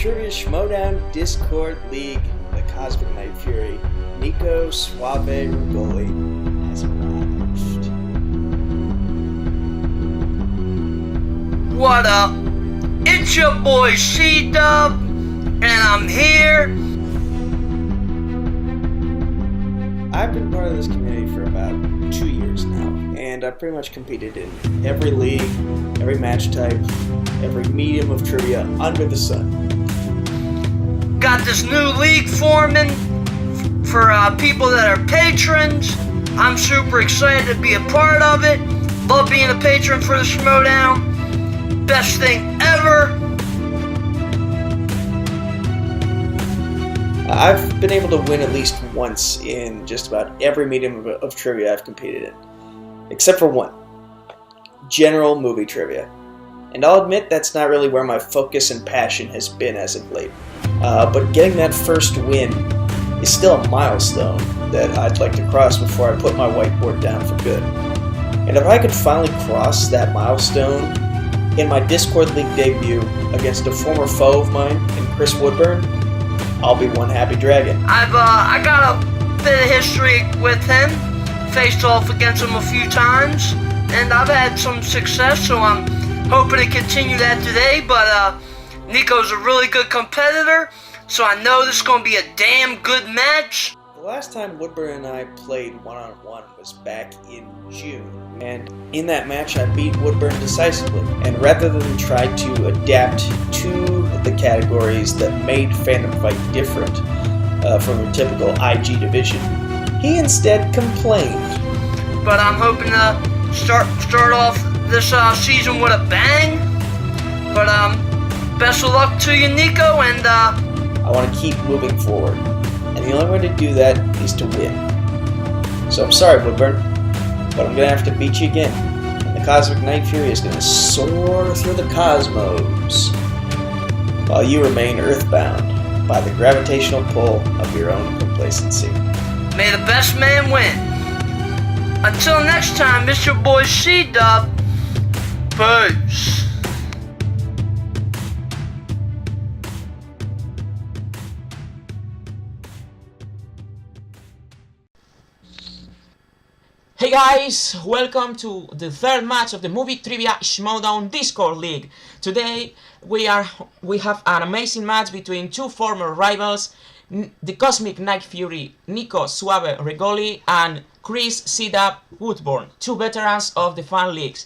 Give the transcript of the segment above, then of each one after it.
Trivia Schmodown Discord League, the Cosmic Nightfury, Nico Suave Regoli has arrived. What up? It's your boy C-Dub, and I'm here. I've been part of this community for about 2 years now, and I've pretty much competed in every league, every match type, every medium of trivia under the sun. Got this new league forming for people that are patrons. I'm super excited to be a part of it. Love being a patron for the Schmodown. Best thing ever. I've been able to win at least once in just about every medium of trivia I've competed in, except for one, general movie trivia. And I'll admit that's not really where my focus and passion has been as of late. But getting that first win is still a milestone that I'd like to cross before I put my whiteboard down for good. And if I could finally cross that milestone in my Discord League debut against a former foe of mine in Chris Woodburn, I'll be one happy dragon. I got a bit of history with him. Faced off against him a few times, and I've had some success, so I'm hoping to continue that today. But Nico's a really good competitor, so I know this is going to be a damn good match. The last time Woodburn and I played one-on-one was back in June, and in that match I beat Woodburn decisively. And rather than try to adapt to the categories that made Fandom Fight different from a typical IG division, he instead complained. But I'm hoping to start off this season with a bang. But best of luck to you, Nico, and I want to keep moving forward, and the only way to do that is to win. So I'm sorry, Woodburn, but I'm going to have to beat you again, and the Cosmic Nightfury is going to soar through the cosmos, while you remain earthbound by the gravitational pull of your own complacency. May the best man win. Until next time, it's your boy C-Dub. Peace. Hey guys, welcome to the third match of the Movie Trivia Schmodown Discord League. Today we have an amazing match between two former rivals, the Cosmic Nightfury Nico Suave Regoli and Chris C-Dub Woodburn, two veterans of the fan leagues.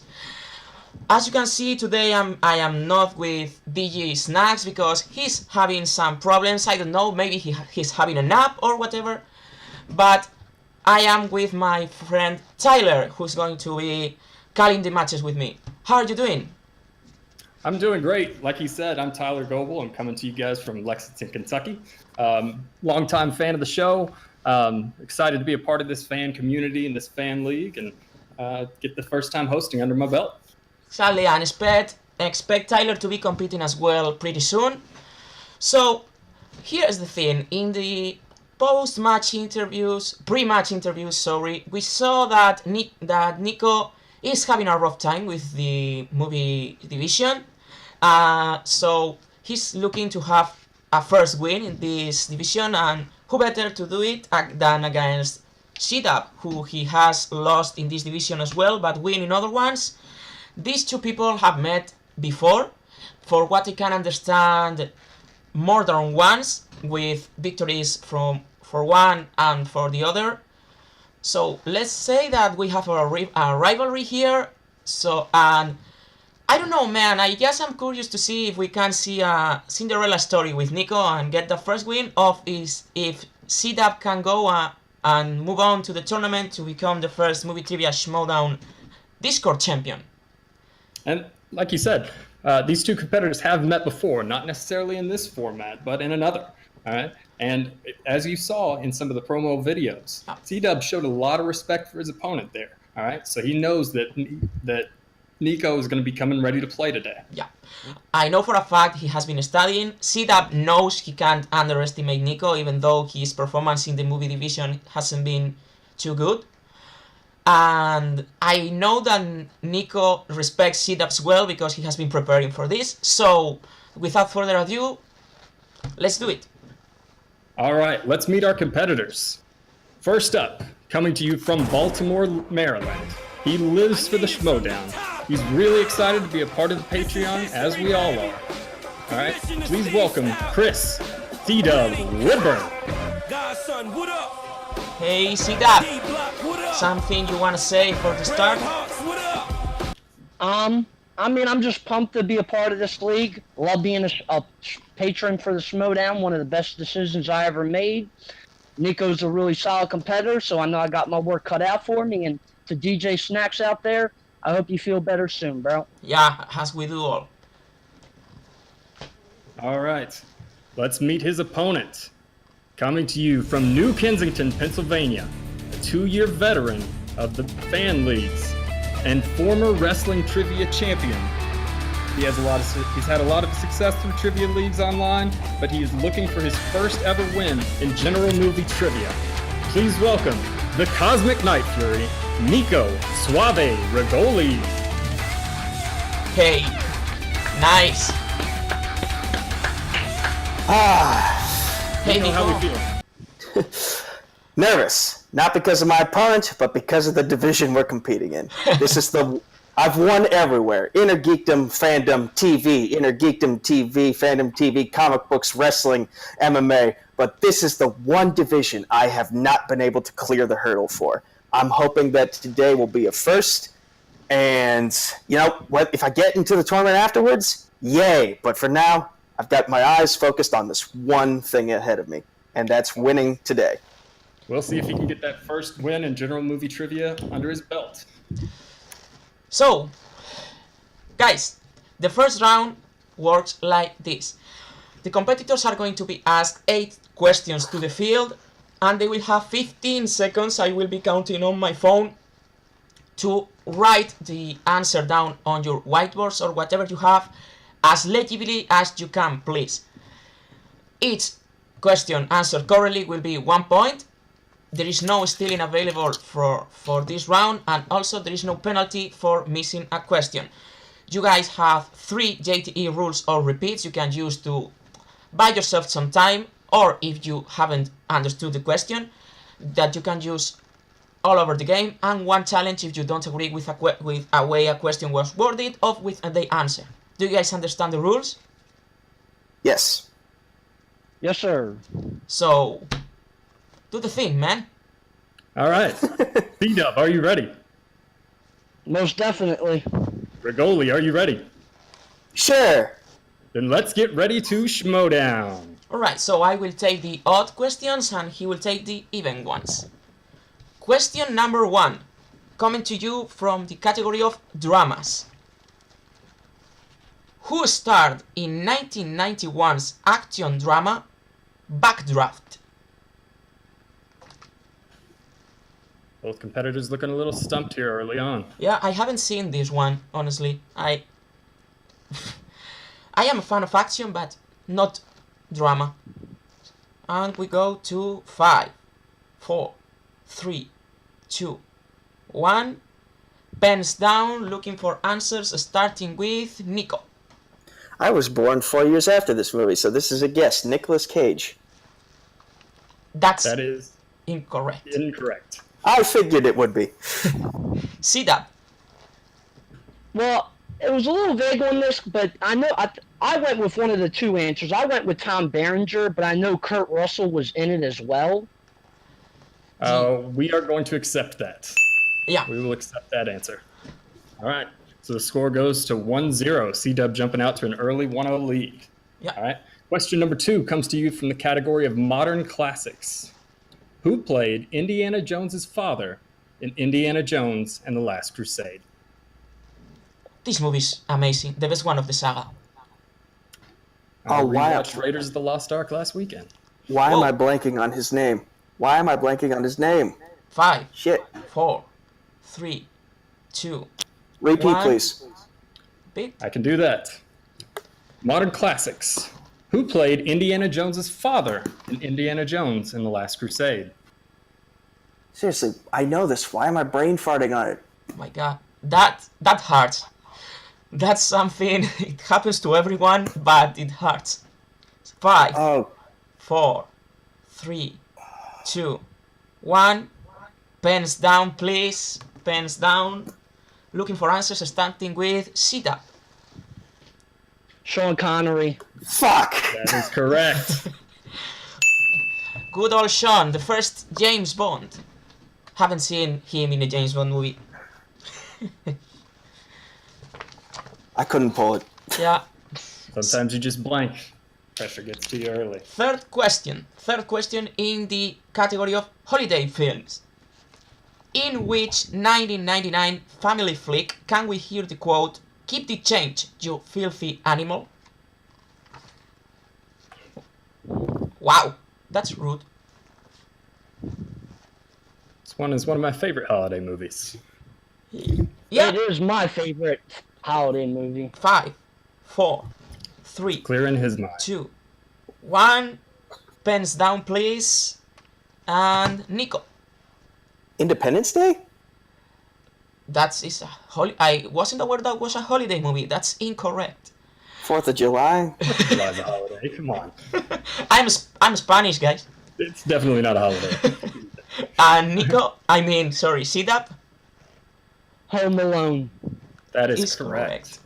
As you can see, today I am not with DJ Snacks because he's having some problems. I don't know, maybe he's having a nap or whatever, but I am with my friend Tyler, who's going to be calling the matches with me. How are you doing? I'm doing great. Like he said, I'm Tyler Goebel. I'm coming to you guys from Lexington, Kentucky. Longtime fan of the show. Excited to be a part of this fan community and this fan league and get the first time hosting under my belt. Sadly, and expect Tyler to be competing as well pretty soon. So, here's the thing. In the pre-match interviews, we saw that Nico is having a rough time with the movie division. So he's looking to have a first win in this division, and who better to do it than against C-Dub, who he has lost in this division as well, but win in other ones. These two people have met before, for what I can understand, more than once, with victories for one and for the other. So let's say that we have a rivalry here. So, and I don't know, man, I guess I'm curious to see if we can see a Cinderella story with Nico and get the first win, if C-Dub can go and move on to the tournament to become the first Movie Trivia Schmodown Discord champion. And like you said, these two competitors have met before, not necessarily in this format, but in another. All right. And as you saw in some of the promo videos, C-Dub showed a lot of respect for his opponent there. All right. So he knows that Nico is going to be coming ready to play today. Yeah. I know for a fact he has been studying. C-Dub knows he can't underestimate Nico, even though his performance in the movie division hasn't been too good. And I know that Nico respects C-Dub well because he has been preparing for this. So, without further ado, let's do it. All right, let's meet our competitors. First up, coming to you from Baltimore, Maryland. He lives for the Schmodown. He's really excited to be a part of the Patreon, as we all are. All right, please welcome Chris C-Dub Woodburn. Hey, C-Dub, something you want to say for the start? I mean, I'm just pumped to be a part of this league. Love being a patron for the Schmodown, one of the best decisions I ever made. Nico's a really solid competitor, so I know I got my work cut out for me. And to DJ Snacks out there, I hope you feel better soon, bro. Yeah, as we do all. All right, let's meet his opponent. Coming to you from New Kensington, Pennsylvania, a 2-year veteran of the fan leagues and former wrestling trivia champion. He's had a lot of success through trivia leagues online, but he is looking for his first ever win in general movie trivia. Please welcome the Cosmic Nightfury, Nico Suave Regoli. Hey, nice. Hey, Nico, how we Nico. feeling? Nervous, not because of my opponent, but because of the division we're competing in. I've won everywhere. Innergeekdom, fandom, TV, Innergeekdom TV, fandom TV, comic books, wrestling, MMA. But this is the one division I have not been able to clear the hurdle for. I'm hoping that today will be a first. And, you know, what if I get into the tournament afterwards? Yay. But for now, I've got my eyes focused on this one thing ahead of me. And that's winning today. We'll see if he can get that first win in general movie trivia under his belt. So, guys, the first round works like this. The competitors are going to be asked 8 questions to the field, and they will have 15 seconds. I will be counting on my phone to write the answer down on your whiteboards or whatever you have as legibly as you can, please. Each question answered correctly will be 1 point. There is no stealing available for this round, and also there is no penalty for missing a question. You guys have 3 JTE rules or repeats you can use to buy yourself some time, or if you haven't understood the question, that you can use all over the game, and 1 challenge if you don't agree with a way a question was worded or with the answer. Do you guys understand the rules? Yes. Yes, sir. So, do the thing, man. All right. C-Dub, are you ready? Most definitely. Regoli, are you ready? Sure. Then let's get ready to Schmodown. Alright, so I will take the odd questions and he will take the even ones. Question number 1, coming to you from the category of dramas. Who starred in 1991's action drama Backdraft? Both competitors looking a little stumped here early on. Yeah, I haven't seen this one, honestly. I am a fan of action, but not drama. And we go to 5, 4, 3, 2, 1. Pens down, looking for answers, starting with Nico. I was born 4 years after this movie, so this is a guess. Nicolas Cage. That is incorrect. incorrect. I figured it would be. C-Dub. Well, it was a little vague on this, but I know I went with one of the 2 answers. I went with Tom Berenger, but I know Kurt Russell was in it as well. We are going to accept that. Yeah. We will accept that answer. All right. So the score goes to 1-0. C-Dub jumping out to an early 1-0 lead. Yeah. All right. Question number 2 comes to you from the category of modern classics. Who played Indiana Jones's father in Indiana Jones and the Last Crusade? This movie's amazing. The best one of the saga. I Oh, wow. rewatched Raiders of the Lost Ark last weekend. Why Whoa. am I blanking on his name? 5, Shit. 4, 3, 2, Repeat, 1. please. Big. I can do that. Modern classics. Who played Indiana Jones's father in Indiana Jones and the Last Crusade? Seriously, I know this. Why am I brain farting on it? Oh my god. That hurts. That's something, it happens to everyone, but it hurts. 5, Oh, 4, 3, 2, 1. Pens down, please. Pens down. Looking for answers, starting with C-Dub. Sean Connery. fuck! That is correct. Good old Sean, the first James Bond. Haven't seen him in a James Bond movie. I couldn't pull it. Yeah. Sometimes you just blank. Pressure gets to you early. Third question in the category of holiday films. In which 1999 family flick can we hear the quote, "Keep the change, you filthy animal"? Wow, that's rude. This one is one of my favorite holiday movies. Yeah. It is my favorite holiday movie. 5, 4, 3, Clear in his mind. 2, 1. Pens down, please. And Nico. Independence Day? Is a I wasn't aware that was a holiday movie. That's incorrect. 4th of July? July's a holiday. Come on. I'm Spanish, guys. It's definitely not a holiday. And Nico, C-Dub Home Alone. That is is correct.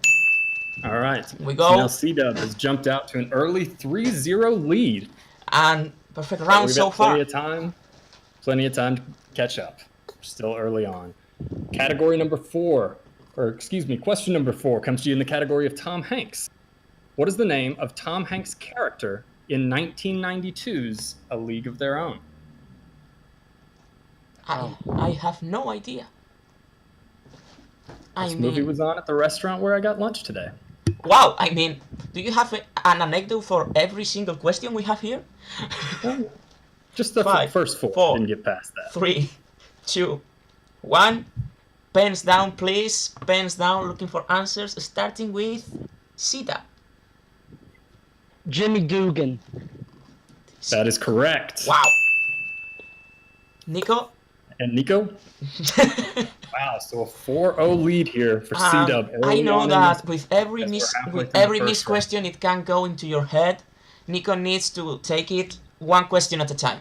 All right. We So go. now C-Dub has jumped out to an early 3-0 lead. And perfect round We've so got plenty far. Plenty of time to catch up. We're still early on. Category number 4, question number 4 comes to you in the category of Tom Hanks. What is the name of Tom Hanks' character in 1992's A League of Their Own? I have no idea. This movie was on at the restaurant where I got lunch today. Wow, do you have an anecdote for every single question we have here? Just the 5, first 4. 4, Didn't get past that. 3, 2, 1. Pens down, please. Pens down, looking for answers, starting with C-Dub. Jimmy Dugan. That is correct. Wow. Nico? And Nico? Wow, so a 4-0 lead here for C-Dub. I know early on that in with every as we're halfway with through every the missed first round. question, it can go into your head. Nico needs to take it one question at a time.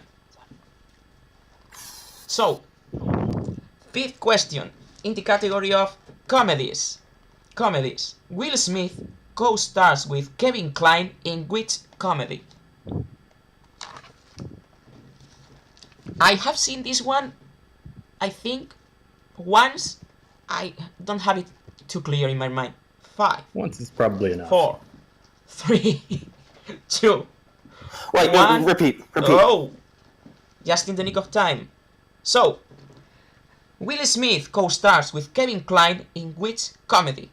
So, 5th question in the category of comedies. Will Smith co-stars with Kevin Kline in which comedy? I have seen this one, I think, once. I don't have it too clear in my mind. 5, Once is probably enough. 4, 3, 2, Wait, One. repeat. Oh, just in the nick of time. So, Will Smith co-stars with Kevin Kline in which comedy?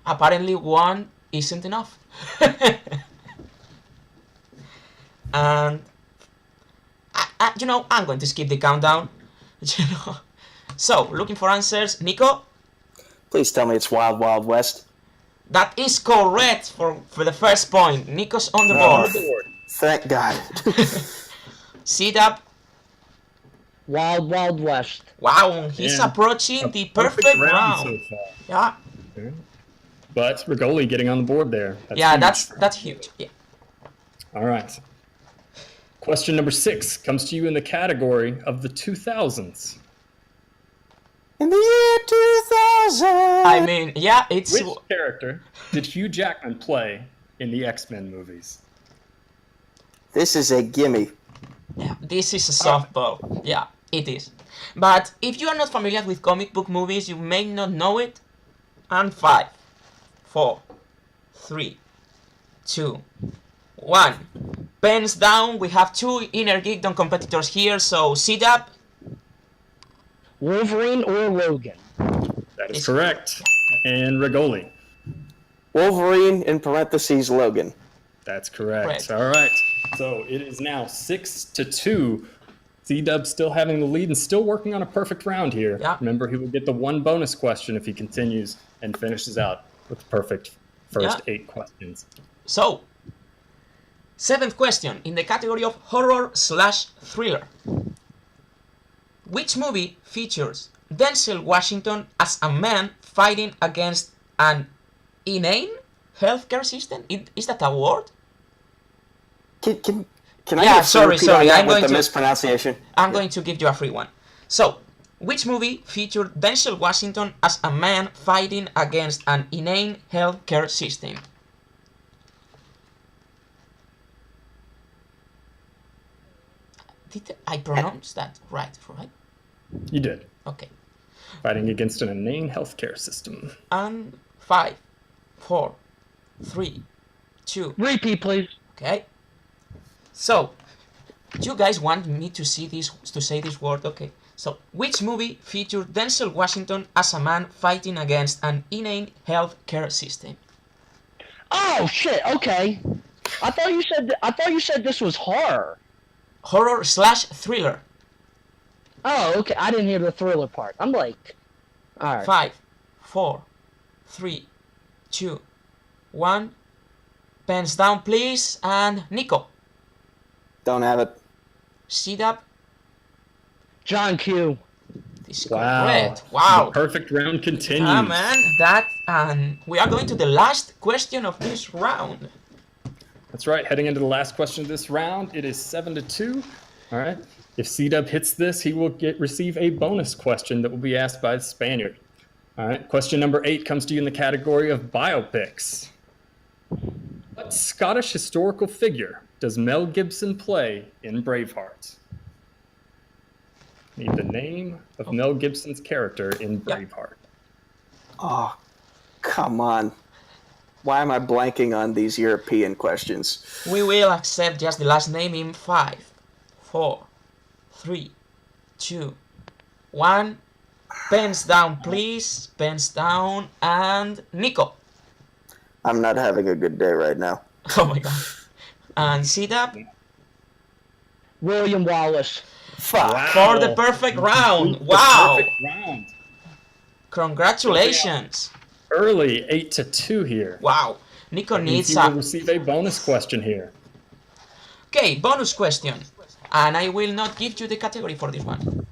Apparently, one isn't enough. And I'm going to skip the countdown. So, looking for answers, Nico. Please tell me it's Wild Wild West. That is correct for the first point. Nico's on the Oh. board. Thank God. C-Dub. Wild Wild West. Wow, he's Yeah. approaching A the perfect round. so far. Yeah, Okay. But Regoli getting on the board there. yeah, huge. that's huge. Yeah. All right. Question number 6 comes to you in the category of the 2000s. In the year 2000. It's Which character did Hugh Jackman play in the X-Men movies? This is a gimme. this is a softball. Yeah, it is. But if you are not familiar with comic book movies, you may not know it. And 5, 4, 3, 2, 1. Pens down. We have 2 Innergeekdom competitors here. So C-Dub. Wolverine or Logan? That is It's- correct. And Regoli. Wolverine in parentheses Logan. That's correct. Correct. All right. So it is now 6-2. C-Dub still having the lead and still working on a perfect round here. Yeah. Remember, he will get the 1 bonus question if he continues and finishes out with the perfect first Yeah. 8 questions. So, 7th question in the category of horror/thriller. Which movie features Denzel Washington as a man fighting against an inane healthcare system? Is that a word? Can I Yeah, get some repeat on that I'm with going the to mispronunciation? I'm going to give you a free one. So, which movie featured Denzel Washington as a man fighting against an inane healthcare system? Did I pronounce that right? You did. Okay. Fighting against an inane healthcare system. And 5, 4, 3, 2. Repeat, please. Okay. So, you guys want me to say this word? Okay. So, which movie featured Denzel Washington as a man fighting against an inane healthcare system? Oh shit. Okay. I thought you said this was horror. Horror/thriller. Oh, okay. I didn't hear the thriller part. I'm like, all right. 5, 4, 3, 2, 1. Pens down, please. And Nico. Don't have it. C-Dub. John Q. This is Wow. correct. Wow. The perfect round continues. Ah, man. And we are going to the last question of this round. That's right. Heading into the last question of this round, it is 7-2. All right. If C-Dub hits this, he will receive a bonus question that will be asked by the Spaniard. All right. Question number 8 comes to you in the category of biopics. What Scottish historical figure does Mel Gibson play in Braveheart? Need the name of Mel Gibson's character in Braveheart. Oh, come on. Why am I blanking on these European questions? We will accept just the last name in 5, 4, 3, 2, 1. Pens down, please. Pens down. And Nico. I'm not having a good day right now. Oh my god. And C-Dub William Wallace. Fuck. for the perfect round. Wow. Perfect round. Congratulations. Early 8-2 here. Wow. Nico needs You will a... receive a bonus question here. Okay, bonus question. And I will not give you the category for this one.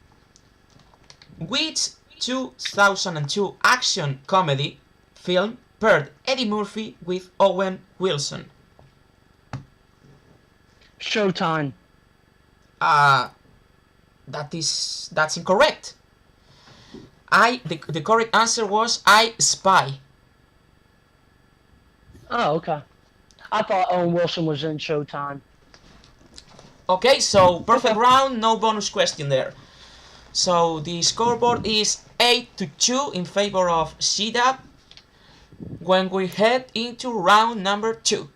Which 2002 action comedy film paired Eddie Murphy with Owen Wilson? Showtime. That's incorrect. The correct answer was I Spy. Oh, okay. I thought Owen Wilson was in Showtime. Okay, so perfect round, no bonus question there. So the scoreboard is 8-2 in favor of C-Dub when we head into round number 2.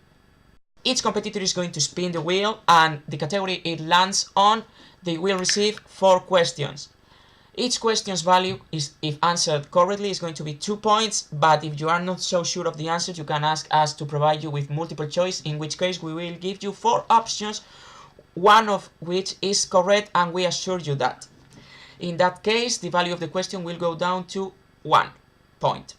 Each competitor is going to spin the wheel, and the category it lands on, they will receive 4 questions. Each question's value is, if answered correctly, is going to be 2 points, but if you are not so sure of the answer, you can ask us to provide you with multiple choice, in which case we will give you 4 options, one of which is correct, and we assure you that. In that case, the value of the question will go down to 1 point.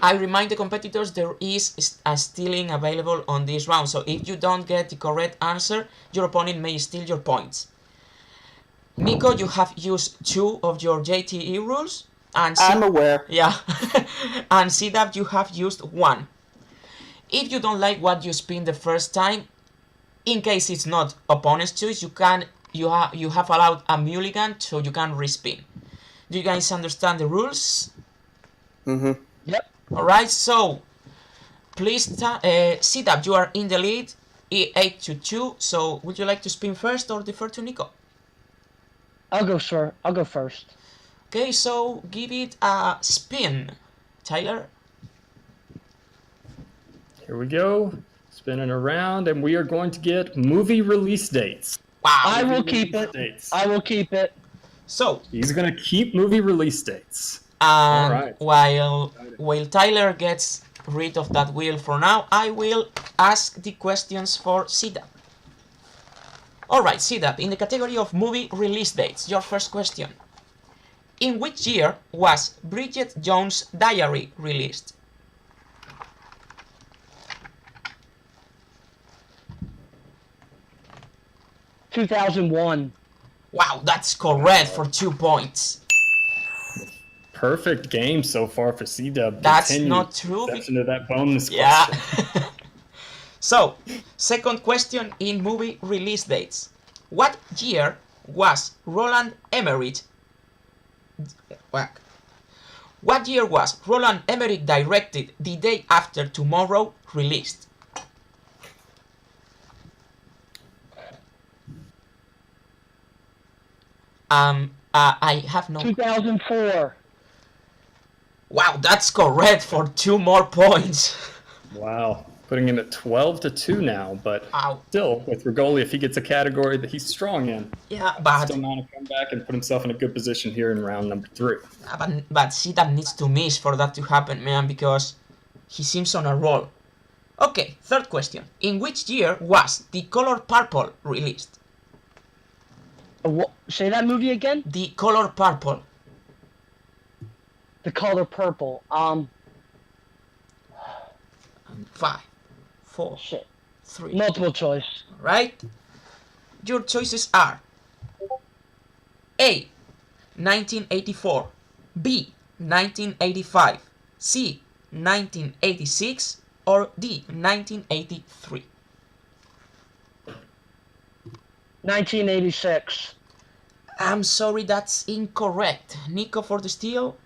I remind the competitors there is a stealing available on this round, so if you don't get the correct answer, your opponent may steal your points. Nico, you have used 2 of your JTE rules, and I'm aware. Yeah, and C-Dub, you have used 1. If you don't like what you spin the first time, in case it's not opponent's choice, you have allowed a mulligan, so you can respin. Do you guys understand the rules? Mm-hmm. Yep. Alright, so please, C-Dub, you are in the lead, 8-2. So would you like to spin first or defer to Nico? I'll go first. Okay, so give it a spin, Tyler. Here we go. Spinning around, and we are going to get movie release dates. Wow. I will keep it. I will keep it. So He's going to keep movie release dates. and Alright. while Tyler gets rid of that wheel for now, I will ask the questions for C-Dub. Alright, C-Dub, in the category of movie release dates, your first question. In which year was Bridget Jones' Diary released? – 2001. Wow, that's correct for 2 points. perfect game so far for C-Dub. That's Continue not true. Exception to that bonus Yeah. question. So, second question in movie release dates. What year was Roland Emmerich? What year was Roland Emmerich directed The Day After Tomorrow released? I have no. 2004. Wow, that's correct for 2 more points. Wow. Putting him at 12-2 now, but Ow. still, with Regoli, if he gets a category that he's strong in, Yeah, but still not to come back and put himself in a good position here in round number 3. C-Dub needs to miss for that to happen, man, because he seems on a roll. Okay, third question. In which year was The Color Purple released? Say that movie again? The Color Purple. The Color Purple. 5, 4, Shit. 3. Multiple choice. Right? Your choices are A. 1984, B. 1985, C. 1986, or D. 1983. 1986. I'm sorry, that's incorrect. Nico for the steal?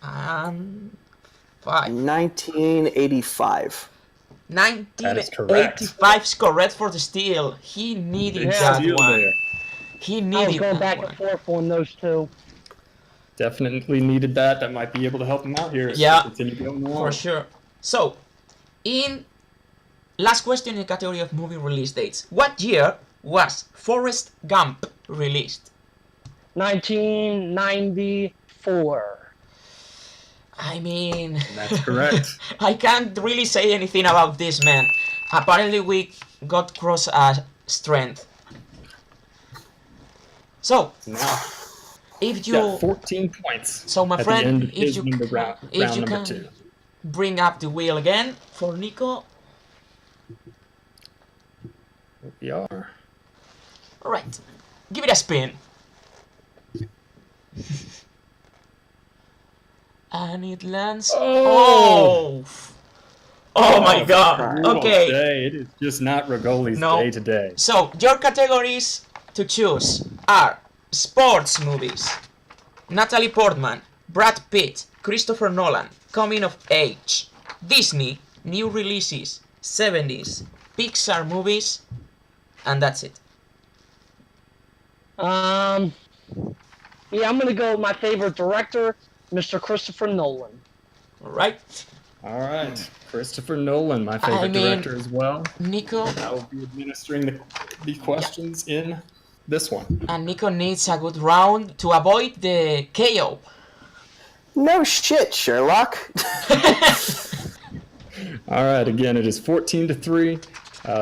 And 5. 1985. 1985 is correct for the steal. He needed that Steal one. there. He I was needed going that back one. and forth on those two. Definitely needed that. That might be able to help him out here. Yeah, Continue going along. for sure. So, in last question in the category of movie release dates. What year was Forrest Gump released? 1994. I mean, That's correct. I can't really say anything about this, man. Apparently we got cross strength. So, Now, if you got 14 points. So, my at friend, the end of if his you number round number can 2. bring up the wheel again for Nico. Here we are. Alright, give it a spin. And it lands. Oh! Oh my god. Brutal Okay. Day. It is just not Regoli's No. day today. So, your categories to choose are sports movies, Natalie Portman, Brad Pitt, Christopher Nolan, coming of age, Disney, new releases, 70s, Pixar movies, and that's it. Yeah, I'm gonna go with my favorite director, Mr. Christopher Nolan. Alright, All right. Christopher Nolan, my favorite director as well. Nico, I will be administering the questions in this one. and Nico needs a good round to avoid the KO. No shit, Sherlock. All right. Again, it is 14-3,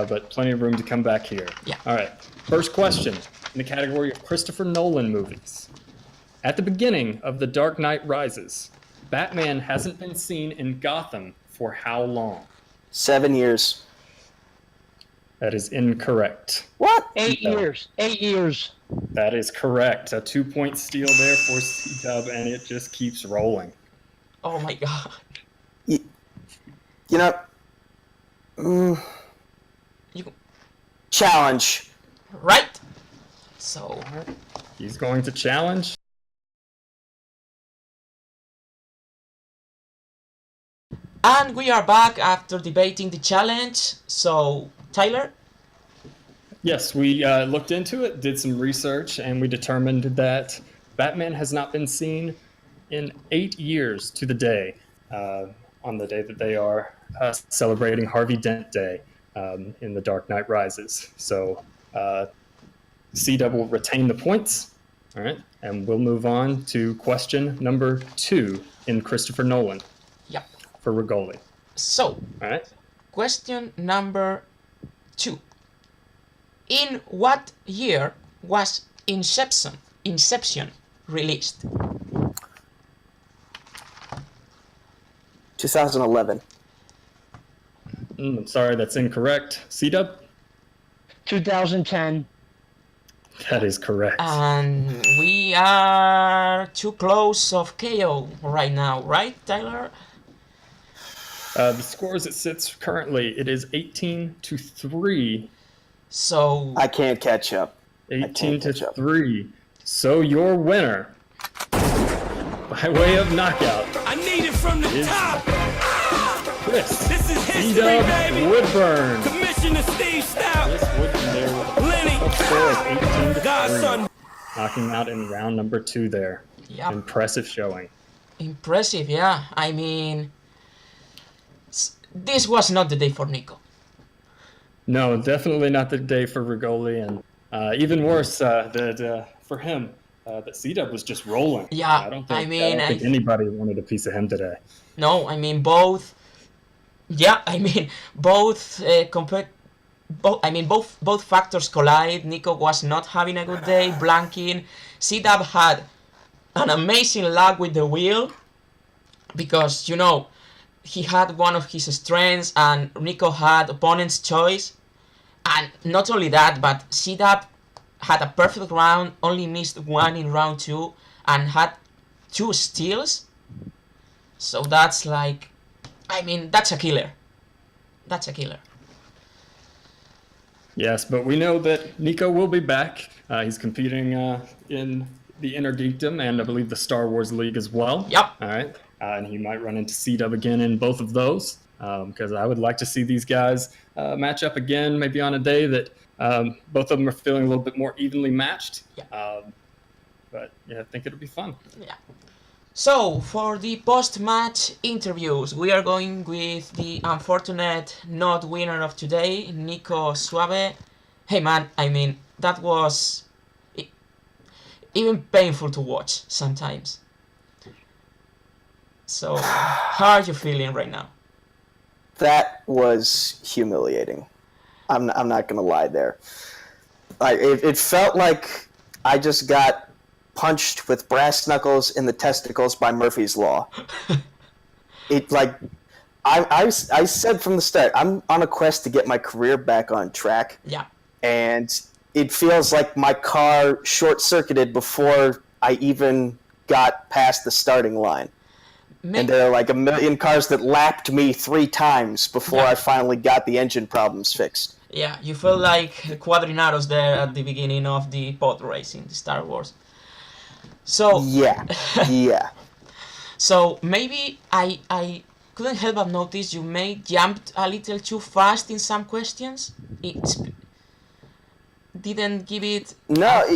but plenty of room to come back here. Yeah. All right. First question in the category of Christopher Nolan movies. At the beginning of The Dark Knight Rises, Batman hasn't been seen in Gotham for how long? 7 years. That is incorrect. What? 8 years. 8 years. That is correct. A 2-point steal there for C-Dub, and it just keeps rolling. Oh my god. You know, You, challenge. right? So, He's going to challenge. and we are back after debating the challenge. So, Tyler? Yes, we looked into it, did some research, and we determined that Batman has not been seen in 8 years to the day, on the day that they are celebrating Harvey Dent Day in The Dark Knight Rises. So C-Dub will retain the points, all right, and we'll move on to question number 2 in Christopher Nolan Yeah. for Regoli. So, All right. question number 2. In what year was Inception released? 2011. I'm sorry, that's incorrect. C-Dub? 2010. That is correct. And we are too close of KO right now, right, Tyler? The score as it sits currently, it is 18-3. So I can't catch up. 18-3. So your winner, by way of knockout, I need it from the top. Chris This is history, C-Dub baby. Woodburn. Commissioner Steve Stout. Chris Woodburn there with a Lenny. score of 18-3. Godson. Knocking out in round number 2 there. yeah, Impressive showing. impressive. Yeah, I mean, this was not the day for Nico. No, definitely not the day for Regoli, and even worse that for him, that C-Dub was just rolling. Yeah, I don't I think, mean, anybody wanted a piece of him today. No, I mean both. Yeah, I mean both. Both factors collide. Nico was not having a good day, blanking. C-Dub had an amazing luck with the wheel because he had one of his strengths, and Nico had opponent's choice. And not only that, but C-Dub had a perfect round, only missed one in round 2, and had 2 steals. So that's that's a killer. That's a killer. Yes, but we know that Nico will be back. He's competing in the Innergeekdom and I believe the Star Wars League as well. Yep. All right. And he might run into C-Dub again in both of those because I would like to see these guys match up again, maybe on a day that both of them are feeling a little bit more evenly matched. Yeah. But yeah, I think it'll be fun. Yeah. So, for the post-match interviews, we are going with the unfortunate not winner of today, Nico Suave. Hey man, I mean, that was even painful to watch sometimes. So, how are you feeling right now? That was humiliating. I'm not gonna lie there. It felt like I just got punched with brass knuckles in the testicles by Murphy's Law. I said from the start, I'm on a quest to get my career back on track. Yeah. And it feels like my car short-circuited before I even got past the starting line. And there are like a million cars that lapped me 3 times before I finally got the engine problems fixed. Yeah, you felt like Quadranaros there at the beginning of the pod racing, the Star Wars. So yeah. So maybe I couldn't help but notice you may jumped a little too fast in some questions. Didn't give it. Not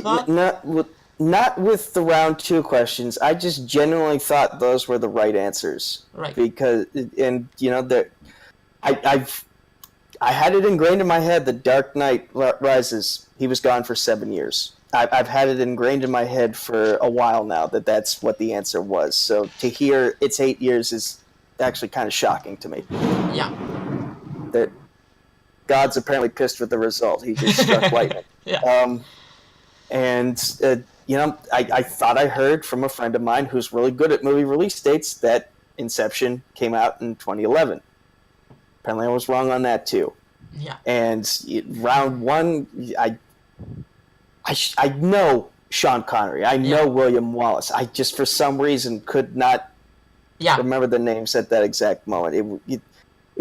with the round 2 questions. I just genuinely thought those were the right answers. Right. Because I had it ingrained in my head that Dark Knight Rises, he was gone for 7 years. I've had it ingrained in my head for a while now that that's what the answer was. So to hear it's 8 years is actually kind of shocking to me. Yeah. That God's apparently pissed with the result. He just struck lightning. Yeah. I thought I heard from a friend of mine who's really good at movie release dates that Inception came out in 2011. Apparently I was wrong on that too. Yeah. And round 1, I know Sean Connery. I know William Wallace. I just, for some reason, could not remember the names at that exact moment. It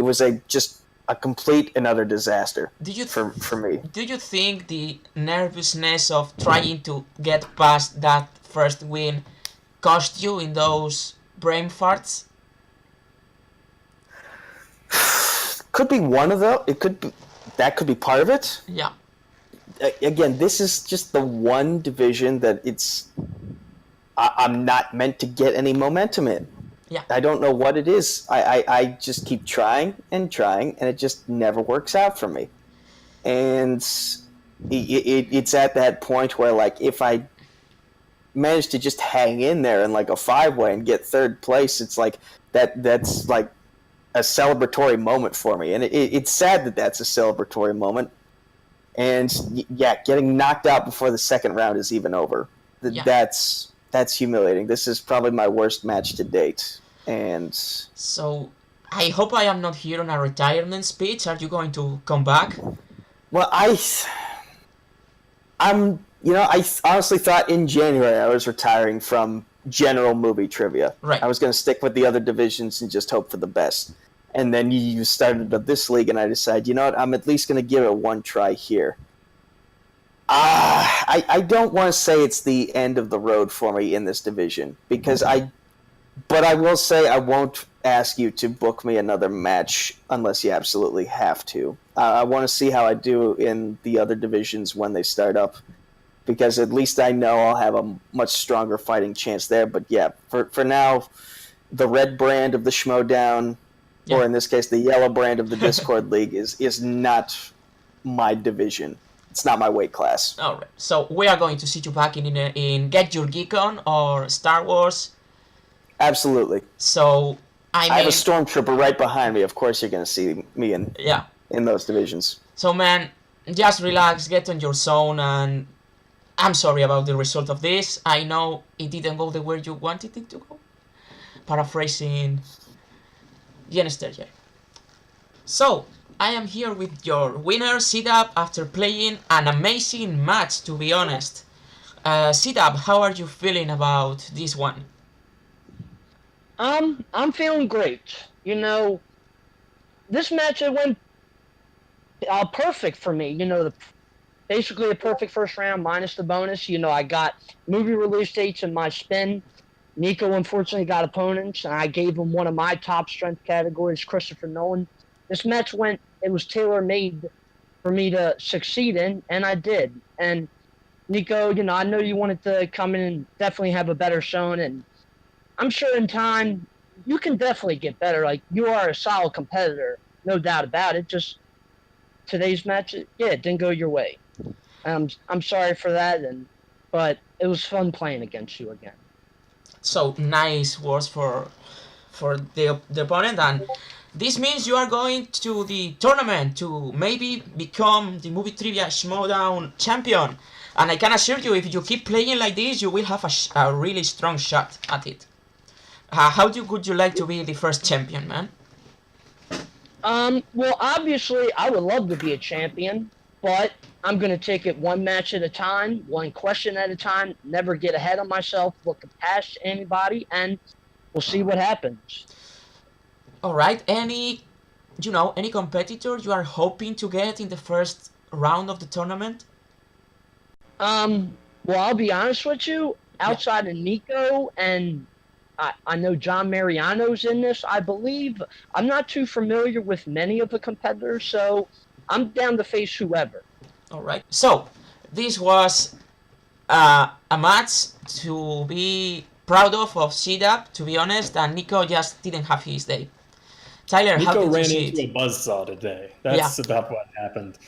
was just a complete and utter disaster for me. Do you think the nervousness of trying to get past that first win cost you in those brain farts? Could be one of those. That could be part of it. Yeah. Again, this is just the one division that I'm not meant to get any momentum in. Yeah. I don't know what it is. I just keep trying, and it just never works out for me. And it's at that point where, like, if I manage to just hang in there in like a 5-way and get 3rd place, it's like that's like a celebratory moment for me. And it's sad that that's a celebratory moment. And getting knocked out before the 2nd round is even over. That's humiliating. This is probably my worst match to date. And so I hope I am not here on a retirement speech. Are you going to come back? Well, I honestly thought in January I was retiring from general movie trivia. Right. I was going to stick with the other divisions and just hope for the best. And then you started this league, and I decided, you know what, I'm at least going to give it one try here. I don't want to say it's the end of the road for me in this division, but I will say I won't ask you to book me another match unless you absolutely have to. I want to see how I do in the other divisions when they start up, because at least I know I'll have a much stronger fighting chance there. But yeah, for now, the red brand of the Schmodown, or in this case, the yellow brand of the Discord League is not my division. It's not my weight class. All right. So we are going to see you back in Get Your Geek On or Star Wars. Absolutely. So I have a stormtrooper right behind me. Of course, you're going to see me in those divisions. So man, just relax, get on your zone, and I'm sorry about the result of this. I know it didn't go the way you wanted it to go. Paraphrasing Jen Sturger. So I am here with your winner, C-Dub, after playing an amazing match, to be honest. C-Dub, how are you feeling about this one? I'm feeling great. You know, this match it went perfect for me. You know, basically a perfect first round minus the bonus. You know, I got movie release dates in my spin. Nico unfortunately got opponents, and I gave him one of my top strength categories, Christopher Nolan. This match it was tailor-made for me to succeed in, and I did. And Nico, you know, I know you wanted to come in and definitely have a better showing, and I'm sure in time you can definitely get better. Like, you are a solid competitor, no doubt about it. Just today's match, it didn't go your way. I'm sorry for that, but it was fun playing against you again. So nice words for the opponent, and this means you are going to the tournament to maybe become the Movie Trivia Schmodown champion. And I can assure you, if you keep playing like this, you will have a really strong shot at it. How would you like to be the first champion, man? Well, obviously, I would love to be a champion, but I'm going to take it one match at a time, one question at a time, never get ahead of myself, look past anybody, and we'll see what happens. All right. Any competitor you are hoping to get in the first round of the tournament? Well, I'll be honest with you, outside of Nico, and I know John Mariano's in this, I believe. I'm not too familiar with many of the competitors, so I'm down to face whoever. All right. So, this was a match to be proud of C-Dub, to be honest, and Nico just didn't have his day. Tyler, how did you see it? Nico ran into a buzzsaw today. That's about what happened.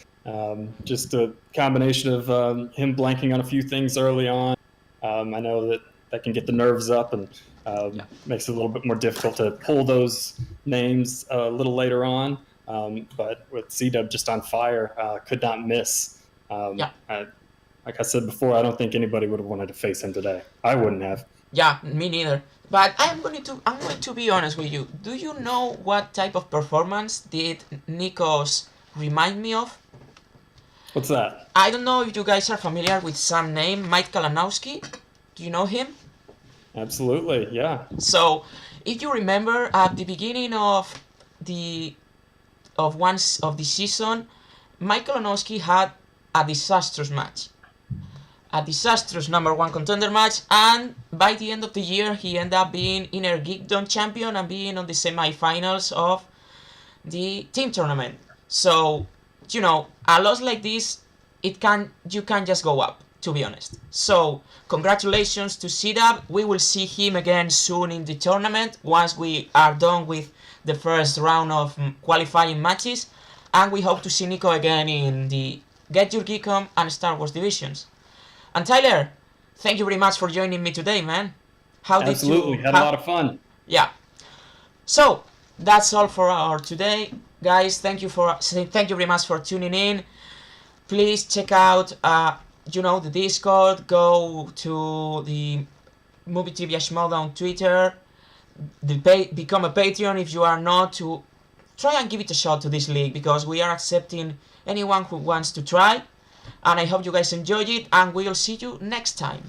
Just a combination of him blanking on a few things early on. I know that can get the nerves up and makes it a little bit more difficult to pull those names a little later on. But with C-Dub just on fire, could not miss. Like I said before, I don't think anybody would have wanted to face him today. I wouldn't have. Yeah, me neither. But I'm going to be honest with you. Do you know what type of performance did Nico's remind me of? What's that? I don't know if you guys are familiar with some name, Mike Kalanowski. Do you know him? Absolutely, yeah. So, if you remember, at the beginning of the season, Mike Kalanowski had a disastrous match. A disastrous #1 contender match, and by the end of the year he ended up being Innergeekdom champion and being on the semi-finals of the team tournament. So, you know, a loss like this, you can't just go up, to be honest. So, congratulations to C-Dub. We will see him again soon in the tournament once we are done with the first round of qualifying matches, and we hope to see Nico again in the Get Your Geek On and Star Wars divisions. And Tyler, thank you very much for joining me today, man. Absolutely, had a lot of fun. Yeah. So that's all for our today, guys. Thank you very much for tuning in. Please check out, the Discord. Go to the Movie Trivia Schmodown on Twitter. become a Patreon if you are not, to try and give it a shot to this league, because we are accepting anyone who wants to try. And I hope you guys enjoy it, and we'll see you next time.